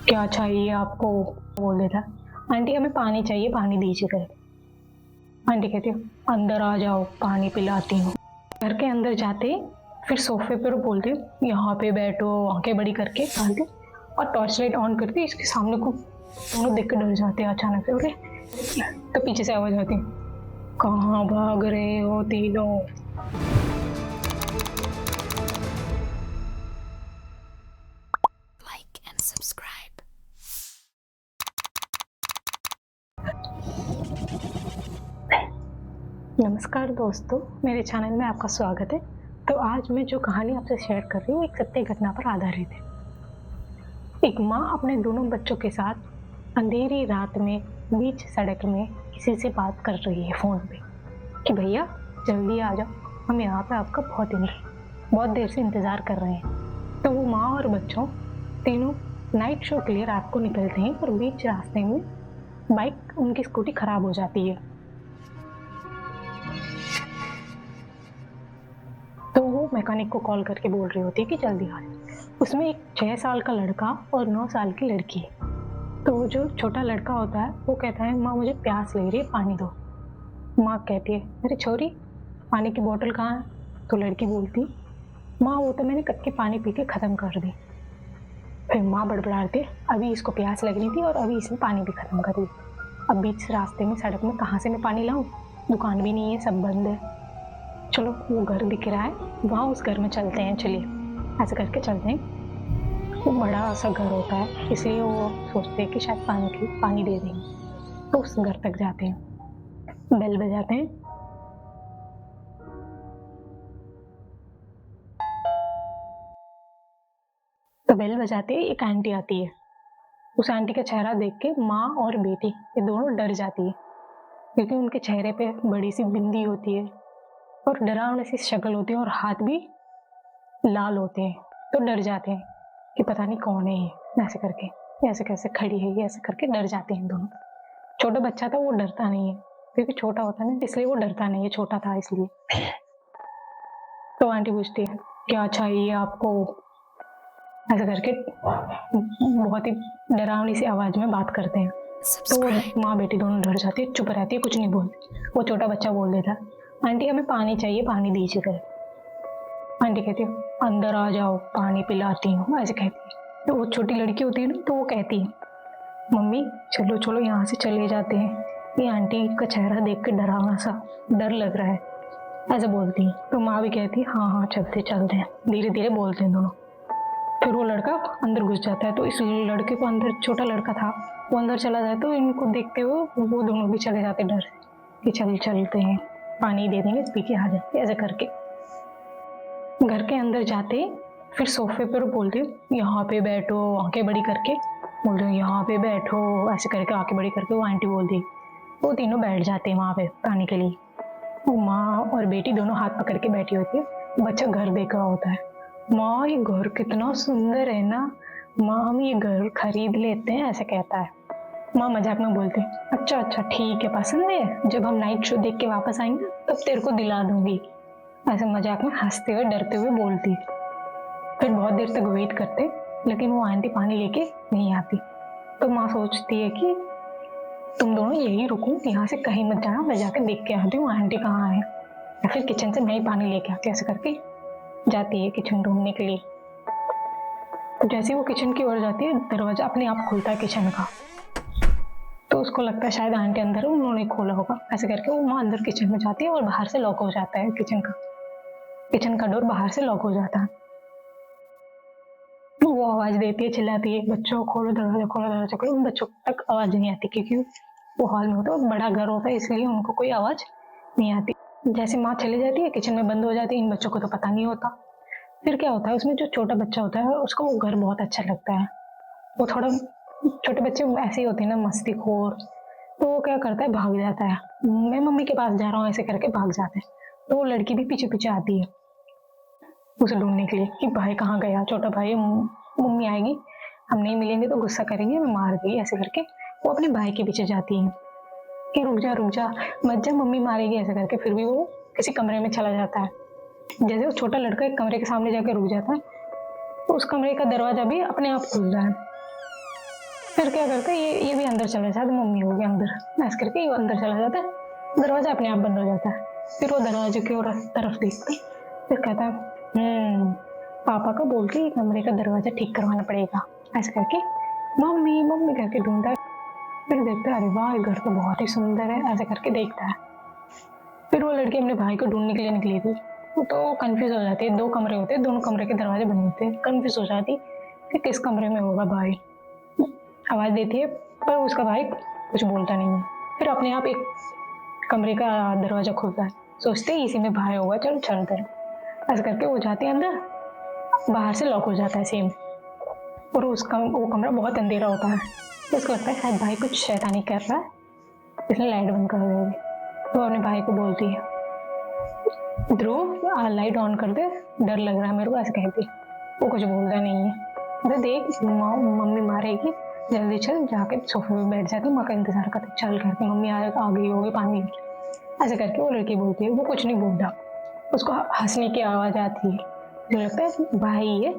क्या चाहिए आपको? बोल देता, आंटी हमें पानी चाहिए, पानी दीजिए कर। आंटी कहती है अंदर आ जाओ, पानी पिलाती हूँ। घर के अंदर जाते फिर सोफे पर बोलते यहाँ पे बैठो, आंखें बड़ी करके डालते और टॉर्च लाइट ऑन करती। इसके सामने को दोनों देख के डर जाते हैं अचानक से। बोले तो पीछे से आवाज आती, कहाँ भाग रहे हो तीनों? like and subscribe. नमस्कार दोस्तों, मेरे चैनल में आपका स्वागत है। तो आज मैं जो कहानी आपसे शेयर कर रही हूँ एक सत्य घटना पर आधारित है। एक माँ अपने दोनों बच्चों के साथ अंधेरी रात में बीच सड़क में किसी से बात कर रही है फोन पे कि भैया जल्दी आ जाओ, हम यहाँ पे आपका बहुत देर से इंतजार कर रहे हैं। तो वो माँ और बच्चों तीनों नाइट शो के लिए रात को निकलते हैं और बीच रास्ते में बाइक उनकी स्कूटी खराब हो जाती है। तो वो मैकेनिक को कॉल करके बोल रही होती है कि जल्दी आ जाए। उसमें एक 6 साल का लड़का और 9 साल की लड़की है। तो जो छोटा लड़का होता है वो कहता है माँ मुझे प्यास लग रही है, पानी दो। माँ कहती है अरे छोरी, पानी की बोतल कहाँ है? तो लड़की बोलती माँ वो तो मैंने कब के पानी पी के खत्म कर दी। फिर माँ बड़बड़ाती अभी इसको प्यास लग रही थी और अभी इसने पानी भी खत्म कर दी। अब बीच रास्ते में सड़क में कहाँ से मैं पानी लाऊं? दुकान भी नहीं है, सब बंद है। चलो वो घर दिख रहा है, वहाँ उस घर में चलते हैं, चलिए ऐसे करके चलते हैं। वो बड़ा सा घर होता है, इसलिए वो सोचते हैं कि शायद पानी दे देंगे। तो उस घर तक जाते हैं, बेल बजाते हैं। तो बेल बजाते ही एक आंटी आती है। उस आंटी का चेहरा देख के माँ और बेटी ये दोनों डर जाती है, क्योंकि उनके चेहरे पे बड़ी सी बिंदी होती है और डरावनी सी शक्ल होती है और हाथ भी लाल होते हैं। तो डर जाते हैं कि पता नहीं कौन है ये, ऐसे करके ऐसे कैसे खड़ी है ये, ऐसे करके डर जाते हैं दोनों। छोटा बच्चा था वो डरता नहीं है, क्योंकि छोटा होता है ना, इसलिए वो डरता नहीं है, छोटा था इसलिए। तो आंटी पूछती है क्या चाहिए आपको? ऐसे करके बहुत ही डरावनी सी आवाज में बात करते हैं। तो Subscribe. माँ बेटी दोनों डर जाती है, चुप रहती है, कुछ नहीं बोलती। वो छोटा बच्चा बोल देता आंटी हमें पानी चाहिए, पानी दीजिए कर। आंटी कहती है अंदर आ जाओ, पानी पिलाती हूँ, ऐसे कहती है। तो वो छोटी लड़की होती है ना, तो वो कहती है मम्मी चलो चलो यहाँ से चले जाते हैं, ये आंटी का चेहरा देख के डरावना सा डर लग रहा है, ऐसे बोलती है। तो माँ भी कहती है हाँ हाँ चलते चलते हैं, धीरे धीरे बोलते हैं दोनों। फिर वो लड़का अंदर घुस जाता है। तो इस लड़के को अंदर, छोटा लड़का था वो अंदर चला जाए, तो इनको देखते हुए वो दोनों भी चले जाते डर कि चल चलते हैं, पानी दे देंगे, पी के आ जाते, ऐसे करके घर के अंदर जाते फिर सोफे पर बोलते यहाँ पे बैठो, आंखें बड़ी करके बोलते यहाँ पे बैठो, ऐसे करके आंखें बड़ी करके वो आंटी बोलती। वो तीनों बैठ जाते हैं वहाँ पे पानी के लिए। वो माँ और बेटी दोनों हाथ पकड़ के बैठी होती है। बच्चा घर देख रहा होता है, माँ ये घर कितना सुंदर है ना, माँ हम ये घर खरीद लेते हैं, ऐसे कहता है। माँ मजाक में बोलती अच्छा अच्छा ठीक है, पसंद है, जब हम नाइट शो देख के वापस आएंगे तब तेरे को दिला दूंगी, ऐसे मजाक में हंसते हुए डरते हुए बोलती। फिर बहुत देर तक वेट करते, लेकिन वो आंटी पानी लेके नहीं आती। तो माँ सोचती है कि तुम दोनों यही रुको, यहाँ से कहीं मत जाना, मैं जाके देख के आती हूँ आंटी कहाँ है, या फिर किचन से मैं ही पानी लेके आती, ऐसे करके जाती है किचन ढूंढने के लिए। तो जैसे वो किचन की ओर जाती है, दरवाजा अपने आप खुलता है किचन का। तो उसको लगता है शायद आंटी अंदर है, उन्होंने खोला होगा, ऐसे करके वो माँ अंदर किचन में जाती है और बाहर से लॉक हो जाता है किचन का डोर बाहर से लॉक हो जाता है। तो वो आवाज देती है, चिल्लाती है बच्चों खोलो दरवाजा, खोलो दरवाजा खोलो। उन बच्चों तक आवाज नहीं आती, क्योंकि वो हॉल में होता है, बड़ा घर होता है, इसलिए उनको कोई आवाज नहीं आती। जैसे माँ चली जाती है, किचन में बंद हो जाती है, इन बच्चों को तो पता नहीं होता। फिर क्या होता है, उसमें जो छोटा बच्चा होता है उसको वो घर बहुत अच्छा लगता है। वो थोड़ा, छोटे बच्चे ऐसे ही होते हैं ना, मस्तीखोर। तो वो क्या करता है, भाग जाता है, मैं मम्मी के पास जा रहा हूँ, ऐसे करके भाग जाता है। तो वो लड़की भी पीछे पीछे आती है उसे ढूंढने के लिए कि भाई कहाँ गया, छोटा भाई, मम्मी आएगी, हम नहीं मिलेंगे तो गुस्सा करेंगे, मैं मार गई, ऐसे करके वो अपने भाई के पीछे जाती है कि रुक जा मत जा, मम्मी मारेगी, ऐसे करके। फिर भी वो किसी कमरे में चला जाता है। जैसे वो छोटा लड़का एक कमरे के सामने जाकर रुक जाता है, तो उस कमरे का दरवाजा भी अपने आप खुल रहा है। फिर क्या करता है, ये भी अंदर चला जाता है, मम्मी होगी अंदर, ऐसे करके ये अंदर चला जाता है, दरवाजा अपने आप बंद हो जाता है। फिर वो दरवाजे की ओर तरफ देखता है, फिर कहता है पापा को बोल के ये कमरे का दरवाजा ठीक करवाना पड़ेगा, ऐसे करके मम्मी मम्मी करके ढूंढता है। फिर देखता है, अरे वाह ये घर तो बहुत ही सुंदर है, ऐसे करके देखता है। फिर वो लड़की अपने भाई को ढूंढने के लिए निकली थी, तो कंफ्यूज हो जाती है, 2 कमरे होते हैं, दोनों कमरे के दरवाजे बंद होते हैं, कंफ्यूज हो जाती कि किस कमरे में होगा भाई। आवाज देती है पर उसका भाई कुछ बोलता नहीं है। फिर अपने आप एक कमरे का दरवाजा खुलता है, सोचते ही इसी में भाई होगा, चलो चलते हैं, ऐसे करके वो जाती है अंदर, बाहर से लॉक हो जाता है सेम, और वो कमरा बहुत अंधेरा होता है, तो उसको लगता है शायद भाई कुछ शैतानी कर रहा है, इसलिए लाइट बंद कर देगी। तो अपने भाई को बोलती है, ध्रुव लाइट ऑन कर दे, डर लग रहा है मेरे को, ऐसे कहती है। वो कुछ बोलता नहीं है, तो देख मम्मी मारेगी, जल्दी चल, जाके सोफे पे बैठ जाती, माँ का इंतजार करते, चल करके मम्मी आ गई होगी पानी, ऐसे करके वो लड़की बोलती है। वो कुछ नहीं बोलता, उसको हंसने की आवाज आती है, जो लगता है भाई ये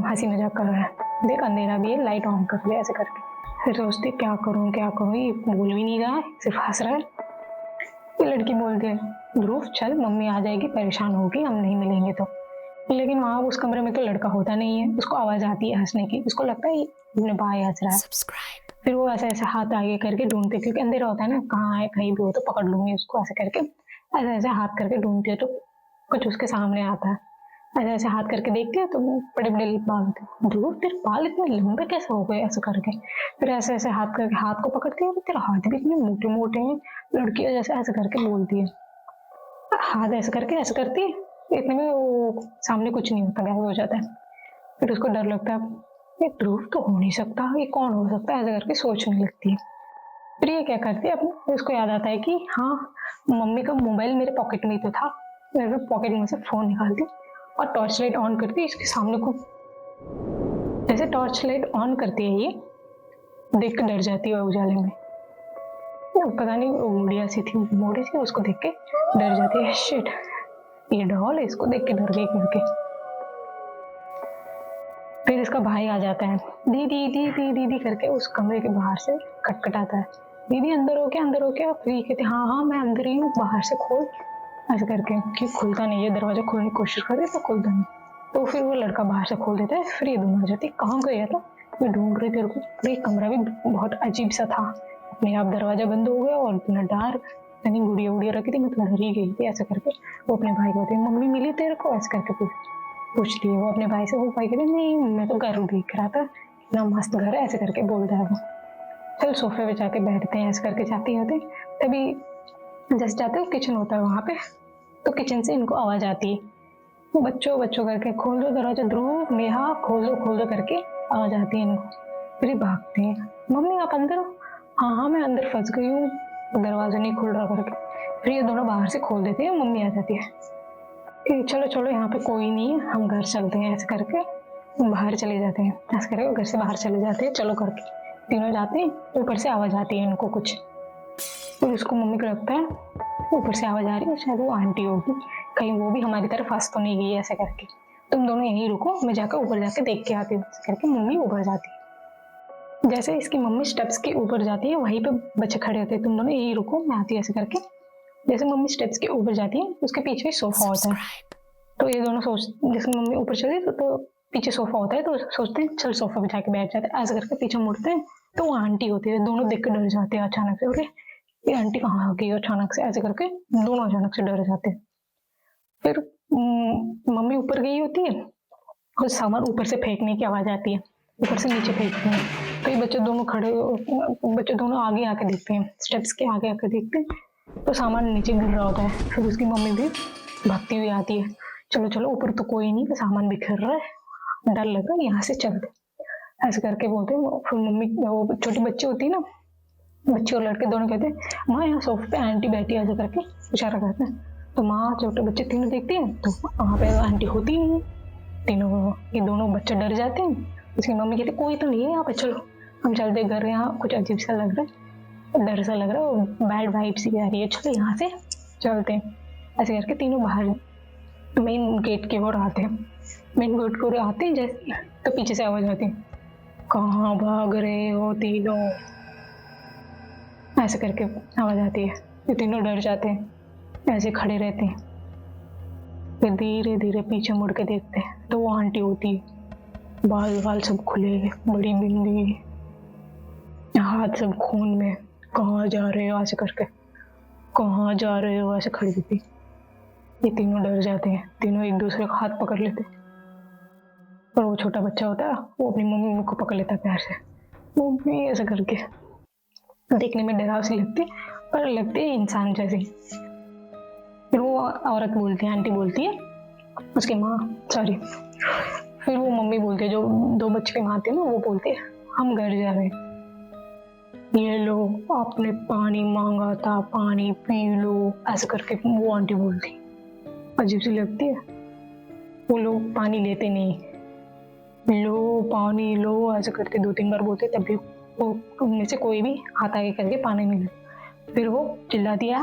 हंसी मजाक कर रहा है, देख अंधेरा भी है, लाइट ऑन कर दे, ऐसे करके। फिर सोचते क्या करूँ, ये बोल भी नहीं रहा है, सिर्फ हंस रहा है। ये लड़की बोलती है, ध्रुव चल, मम्मी आ जाएगी, परेशान होगी, हम नहीं मिलेंगे तो। लेकिन वहाँ उस कमरे में तो लड़का होता नहीं है, उसको आवाज आती है हंसने की, उसको लगता है अपने भाई हंस रहा है। फिर वो ऐसे ऐसे हाथ आगे करके ढूंढते, क्योंकि अंधेरा होता है ना, कहाँ है, कहीं भी हो तो पकड़ लूंगी उसको, ऐसे करके ऐसे ऐसे हाथ करके ढूंढती है, तो कुछ उसके सामने आता है, ऐसे ऐसे हाथ करके देखती है तो बड़े बड़े बाल होते हैं। ध्रुव तेरे बाल इतने लंबे कैसे हो गए, ऐसे करके। फिर ऐसे ऐसे हाथ करके हाथ को पकड़ती है, तेरे हाथ भी इतने मोटे मोटे हैं, लड़की जैसे ऐसे करके बोलती है, हाथ ऐसे करके ऐसे करती है, इतने में वो सामने कुछ नहीं होता, गायब हो जाता है। फिर उसको डर लगता है, ये ध्रुव तो हो नहीं सकता, ये कौन हो सकता है, ऐसे करके सोचने लगती है। फिर ये क्या करती है, अपने उसको याद आता है कि हाँ मम्मी का मोबाइल मेरे पॉकेट में ही तो था, मेरे पॉकेट में से फोन निकालती और टॉर्च लाइट ऑन करती, इसके सामने को जैसे टॉर्च लाइट ऑन करती है, ये देख के डर जाती है उजाले में, पता नहीं बुढ़िया सी थी, मोड़ी सी, उसको देख के डर जाती है, शिट ये डॉल, इसको देख के डर गई करके। फिर इसका भाई आ जाता है, दीदी दीदी दीदी करके उस कमरे के बाहर से खटखटाता है, दीदी अंदर हो क्या, अंदर हो क्या। फिर ये कहते हाँ हाँ मैं अंदर ही हूँ, बाहर से खोल, ऐसे करके, कि खुलता नहीं है, दरवाजा खोलने की कोशिश करते तो खुलता नहीं। तो फिर वो लड़का बाहर से खोल देता है, फिर ये दोनों आ जाती है, कहाँ गया था, मैं ढूंढ रही थी को। ये कमरा भी बहुत अजीब सा था, अपने आप दरवाजा बंद हो गया और इतना डार्क, यानी गुड़िया उड़िया रखी थी, मैं तो डर ही गई थी, ऐसा करके। वो अपने भाई को बोलती है, मम्मी मिली तेरे को, ऐसे करके पूछती है वो अपने भाई से। वो भाई कहते नहीं मैं तो घर देख रहा था, इतना मस्त घर है, ऐसे करके बोलता है वो। चल सोफे पे जाके बैठते हैं, ऐसे करके जाते होते, तभी जैसे जाते हो किचन होता है वहाँ पे, तो किचन से इनको आवाज आती है, वो बच्चों बच्चों करके खोल दो दरवाजा, ध्रुव नेहा खोल दो करके आवाज आती है इनको। फिर भागते हैं, मम्मी आप अंदर हो, हाँ हाँ मैं अंदर फंस गई हूँ, दरवाजा नहीं खुल रहा करके। फिर ये दोनों बाहर से खोल देते हैं, मम्मी आ जाती है, चलो चलो यहाँ पे कोई नहीं है, हम घर चलते हैं, ऐसे करके बाहर चले जाते हैं, ऐसे करके घर से बाहर चले जाते हैं, चलो करके तीनों जाते हैं। ऊपर से आवाज आती है इनको कुछ, फिर उसको मम्मी को लगता है ऊपर से आवाज आ रही है, शायद वो आंटी होगी, कहीं वो भी हमारी तरफ फंस तो नहीं गई, ऐसे करके तुम दोनों यहीं रुको, मैं जाकर ऊपर जाके देख के आती हूँ, ऐसे करके मम्मी ऊपर जाती है। जैसे इसकी मम्मी स्टेप्स के ऊपर जाती है, वहीं पे बच्चे खड़े होते हैं, तुम दोनों यहीं रुको मैं आती हूँ, ऐसे करके। जैसे मम्मी स्टेप्स के ऊपर जाती है, उसके पीछे सोफा होता है, तो ये दोनों जैसे मम्मी ऊपर चली तो पीछे सोफा होता है, तो सोचते हैं चल सोफा पे जाके बैठ जाते हैं, ऐसे करके पीछे मुड़ते हैं तो वो आंटी होती है, दोनों देख के डर जाते हैं अचानक से, बोले ये आंटी कहाँ आ गई अचानक से, ऐसे करके दोनों अचानक से डर जाते हैं। फिर मम्मी ऊपर गई होती है और सामान ऊपर से फेंकने की आवाज आती है, ऊपर से नीचे फेंकते हैं, तो ये बच्चे दोनों आगे आके देखते हैं, स्टेप्स के आगे आके देखते हैं तो सामान नीचे गिर रहा होता है। फिर उसकी मम्मी भी भागती हुई आती है, चलो चलो ऊपर तो कोई नहीं, सामान बिखर रहा है, डर लग रहा है, यहाँ से चलते, ऐसे करके बोलते हैं। फिर मम्मी, वो छोटी बच्ची होती है ना, बच्चे और लड़के दोनों कहते हैं माँ यहाँ सोफे पे आंटी बैठी है, ऐसे करके इशारा करते हैं। तो माँ छोटे बच्चे तीनों देखते हैं तो वहाँ पे आंटी होती नहीं है, ये दोनों बच्चे डर जाते हैं। उसकी मम्मी कहती कोई तो नहीं है यहाँ पे, चलो हम चलते घर, यहाँ कुछ अजीब सा लग रहा है, डर सा लग रहा है, बैड वाइब सी आ रही है, चलो यहाँ से चलते हैं। ऐसे करके तीनों बाहर मेन गेट की ओर आते हैं, मेन गेट की ओर आते हैं जैसे तो पीछे से आवाज आती है, कहाँ भाग रहे हो तीनों, ऐसे करके आवाज आती है। ये तीनों डर जाते हैं, ऐसे खड़े रहते हैं। फिर धीरे धीरे पीछे मुड़ के देखते हैं तो वो आंटी होती है, बाल बाल सब खुले, बड़ी बिंदी, हाथ सब खून में। कहाँ जा रहे हो ऐसे करके, कहाँ जा रहे हो ऐसे खड़ी थी। ये तीनों डर जाते हैं, तीनों एक दूसरे का हाथ पकड़ लेते। और वो छोटा बच्चा होता है, वो अपनी मम्मी को पकड़ लेता है प्यार से, मम्मी ऐसे करके। देखने में डरावनी लगती पर लगती है इंसान जैसी। फिर वो औरत बोलती है, आंटी बोलती है, उसकी माँ, सॉरी, फिर वो मम्मी बोलती है, जो दो बच्चे की माँ थी ना, वो बोलती है हम घर जा रहे हैं। ये लो, आपने पानी मांगा था, पानी पी लो, ऐसे करके वो आंटी बोलती। अजीब सी लगती है। वो लोग पानी लेते नहीं, लो पानी लो ऐसे करके 2-3 बार बोलते, तब भी वो उनमें से कोई भी हाथ आगे करके पानी नहीं लेता। फिर वो चिल्लाती है,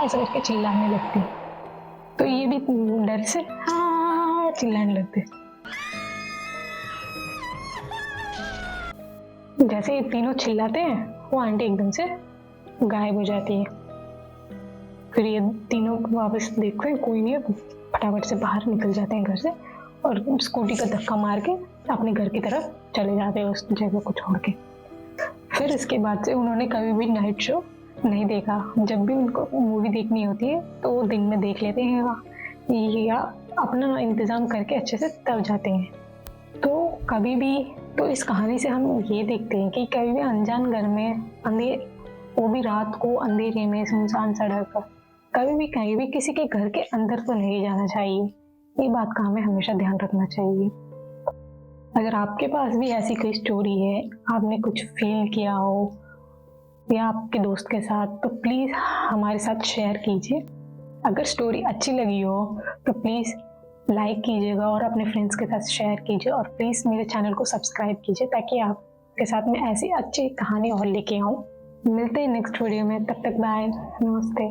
ऐसे करके चिल्लाने लगती। तो ये भी डर से चिल्लाने लगते। जैसे ये तीनों चिल्लाते हैं, वो आंटी एकदम से गायब हो जाती है। फिर ये तीनों वापस देखते हैं कोई नहीं है, फटाफट से बाहर निकल जाते हैं घर से और स्कूटी का धक्का मार के अपने घर की तरफ चले जाते हैं, उस जगह को छोड़ के। फिर इसके बाद से उन्होंने कभी भी नाइट शो नहीं देखा। जब भी उनको मूवी देखनी होती है तो वो दिन में देख लेते हैं या अपना इंतज़ाम करके अच्छे से तब जाते हैं। तो कभी भी, तो इस कहानी से हम ये देखते हैं कि कभी भी अनजान घर में वो भी रात को अंधेरे में सुनसान सड़क, कभी भी कहीं भी किसी के घर के अंदर तो नहीं जाना चाहिए। ये बात का हमें हमेशा ध्यान रखना चाहिए। अगर आपके पास भी ऐसी कोई स्टोरी है, आपने कुछ फील किया हो या आपके दोस्त के साथ, तो प्लीज़ हमारे साथ शेयर कीजिए। अगर स्टोरी अच्छी लगी हो तो प्लीज़ लाइक कीजिएगा और अपने फ्रेंड्स के साथ शेयर कीजिए, और प्लीज़ मेरे चैनल को सब्सक्राइब कीजिए ताकि आपके साथ में ऐसी अच्छी कहानी और लेके आऊँ। मिलते हैं नेक्स्ट वीडियो में, तब तक बाय, नमस्ते।